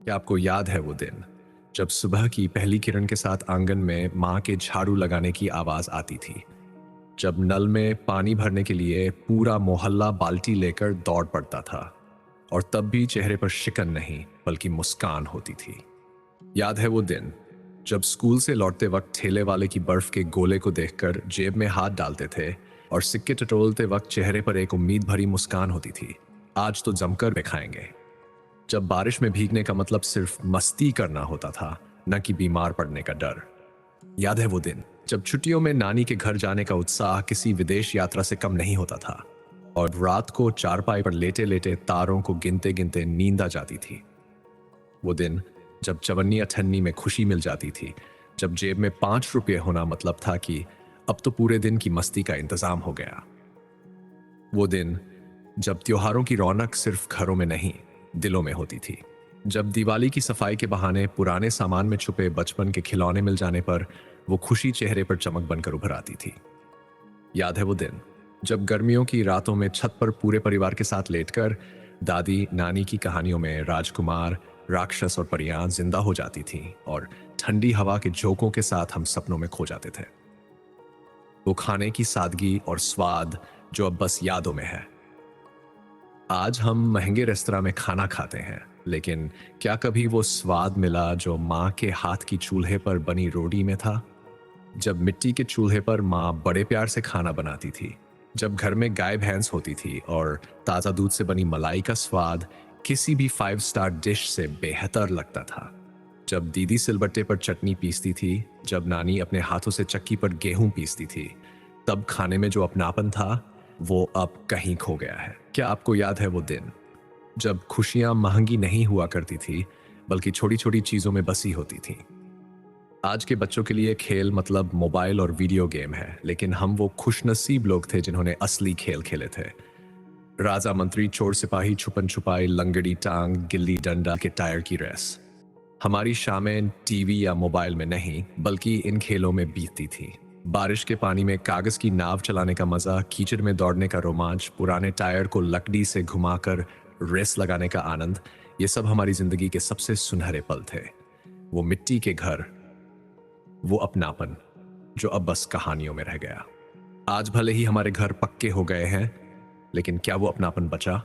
क्या आपको याद है वो दिन जब सुबह की पहली किरण के साथ आंगन में माँ के झाड़ू लगाने की आवाज आती थी? जब नल में पानी भरने के लिए पूरा मोहल्ला बाल्टी लेकर दौड़ पड़ता था और तब भी चेहरे पर शिकन नहीं बल्कि मुस्कान होती थी। याद है वो दिन जब स्कूल से लौटते वक्त ठेले वाले की बर्फ के गोले को देखकर जेब में हाथ डालते थे और सिक्के टटोलते वक्त चेहरे पर एक उम्मीद भरी मुस्कान होती थी। आज तो जमकर वे खाएंगे। जब बारिश में भीगने का मतलब सिर्फ मस्ती करना होता था, न कि बीमार पड़ने का डर। याद है वो दिन जब छुट्टियों में नानी के घर जाने का उत्साह किसी विदेश यात्रा से कम नहीं होता था और रात को चारपाई पर लेटे लेटे तारों को गिनते गिनते नींद आ जाती थी। वो दिन जब चवन्नी अठन्नी में खुशी मिल जाती थी, जब जेब में 5 रुपये होना मतलब था कि अब तो पूरे दिन की मस्ती का इंतजाम हो गया। वो दिन जब त्योहारों की रौनक सिर्फ घरों में नहीं, दिलों में होती थी। जब दिवाली की सफाई के बहाने पुराने सामान में छुपे बचपन के खिलौने मिल जाने पर वो खुशी चेहरे पर चमक बनकर उभर आती थी। याद है वो दिन जब गर्मियों की रातों में छत पर पूरे परिवार के साथ लेटकर दादी नानी की कहानियों में राजकुमार, राक्षस और परियां जिंदा हो जाती थीं और ठंडी हवा के झोंकों के साथ हम सपनों में खो जाते थे। वो खाने की सादगी और स्वाद जो अब बस यादों में है। आज हम महंगे रेस्तरां में खाना खाते हैं, लेकिन क्या कभी वो स्वाद मिला जो माँ के हाथ की चूल्हे पर बनी रोटी में था? जब मिट्टी के चूल्हे पर माँ बड़े प्यार से खाना बनाती थी, जब घर में गाय भैंस होती थी और ताज़ा दूध से बनी मलाई का स्वाद किसी भी 5 स्टार डिश से बेहतर लगता था, जब दीदी सिलबट्टे पर चटनी पीसती थी, जब नानी अपने हाथों से चक्की पर गेहूं पीसती थी, तब खाने में जो अपनापन था वो अब कहीं खो गया है। क्या आपको याद है वो दिन जब खुशियां महंगी नहीं हुआ करती थी बल्कि छोटी छोटी चीजों में बसी होती थी? आज के बच्चों के लिए खेल मतलब मोबाइल और वीडियो गेम है, लेकिन हम वो खुशनसीब लोग थे जिन्होंने असली खेल खेले थे। राजा मंत्री, चोर सिपाही, छुपन छुपाई, लंगड़ी टांग, गिल्ली डंडा के टायर की रेस। हमारी शामें टीवी या मोबाइल में नहीं बल्कि इन खेलों में बीतती थी। बारिश के पानी में कागज की नाव चलाने का मजा, कीचड़ में दौड़ने का रोमांच, पुराने टायर को लकड़ी से घुमाकर रेस लगाने का आनंद, ये सब हमारी जिंदगी के सबसे सुनहरे पल थे। वो मिट्टी के घर, वो अपनापन जो अब बस कहानियों में रह गया। आज भले ही हमारे घर पक्के हो गए हैं, लेकिन क्या वो अपनापन बचा?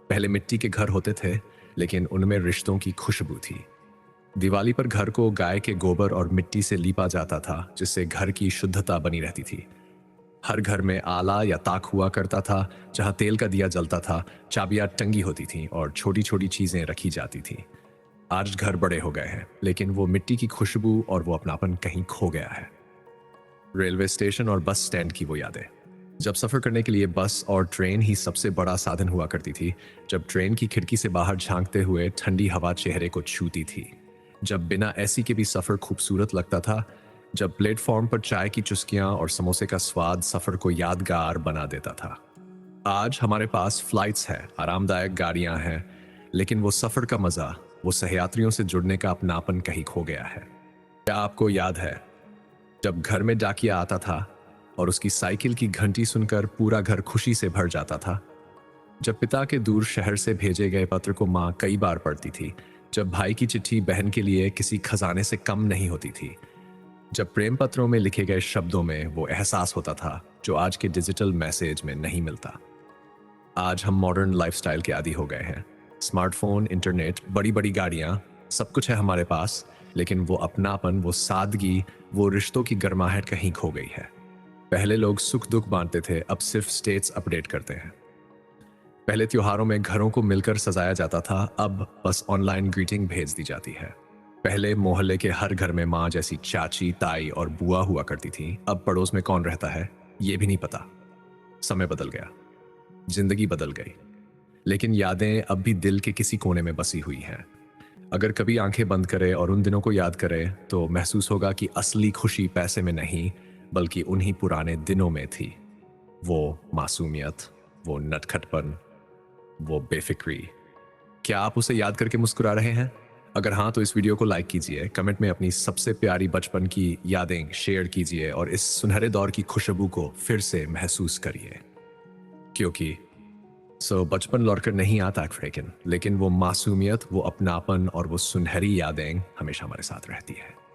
पहले मिट्टी के घर होते थे, लेकिन उनमें रिश्तों की खुशबू थी। दिवाली पर घर को गाय के गोबर और मिट्टी से लीपा जाता था, जिससे घर की शुद्धता बनी रहती थी। हर घर में आला या ताक हुआ करता था, जहां तेल का दिया जलता था, चाबियां टंगी होती थीं और छोटी छोटी चीजें रखी जाती थीं। आज घर बड़े हो गए हैं, लेकिन वो मिट्टी की खुशबू और वो अपनापन कहीं खो गया है। रेलवे स्टेशन और बस स्टैंड की वो यादें, जब सफर करने के लिए बस और ट्रेन ही सबसे बड़ा साधन हुआ करती थी, जब ट्रेन की खिड़की से बाहर झांकते हुए ठंडी हवा चेहरे को छूती थी, जब बिना एसी के भी सफर खूबसूरत लगता था, जब प्लेटफॉर्म पर चाय की चुस्कियां और समोसे का स्वाद सफर को यादगार बना देता था। आज हमारे पास फ्लाइट्स हैं, आरामदायक गाड़ियां हैं, लेकिन वो सफर का मजा, वो सहयात्रियों से जुड़ने का अपनापन कहीं खो गया है। क्या आपको याद है जब घर में डाकिया आता था और उसकी साइकिल की घंटी सुनकर पूरा घर खुशी से भर जाता था? जब पिता के दूर शहर से भेजे गए पत्र को माँ कई बार पढ़ती थी, जब भाई की चिट्ठी बहन के लिए किसी खजाने से कम नहीं होती थी, जब प्रेम पत्रों में लिखे गए शब्दों में वो एहसास होता था जो आज के डिजिटल मैसेज में नहीं मिलता। आज हम मॉडर्न लाइफस्टाइल के आदी हो गए हैं। स्मार्टफोन, इंटरनेट, बड़ी बड़ी गाड़ियां, सब कुछ है हमारे पास, लेकिन वो अपनापन, वो सादगी, वो रिश्तों की गर्माहट कहीं खो गई है। पहले लोग सुख दुख बांटते थे, अब सिर्फ स्टेट्स अपडेट करते हैं। पहले त्योहारों में घरों को मिलकर सजाया जाता था, अब बस ऑनलाइन ग्रीटिंग भेज दी जाती है। पहले मोहल्ले के हर घर में माँ जैसी चाची, ताई और बुआ हुआ करती थी, अब पड़ोस में कौन रहता है ये भी नहीं पता। समय बदल गया, जिंदगी बदल गई, लेकिन यादें अब भी दिल के किसी कोने में बसी हुई हैं। अगर कभी आंखें बंद करें और उन दिनों को याद करें तो महसूस होगा कि असली खुशी पैसे में नहीं बल्कि उन्हीं पुराने दिनों में थी। वो मासूमियत, वो नटखटपन, वो बेफिक्री। क्या आप उसे याद करके मुस्कुरा रहे हैं? अगर हाँ तो इस वीडियो को लाइक कीजिए, कमेंट में अपनी सबसे प्यारी बचपन की यादें शेयर कीजिए और इस सुनहरे दौर की खुशबू को फिर से महसूस करिए, क्योंकि बचपन लौटकर नहीं आता फ्रेकिन, लेकिन वो मासूमियत, वो अपनापन और वो सुनहरी यादें हमेशा हमारे साथ रहती है।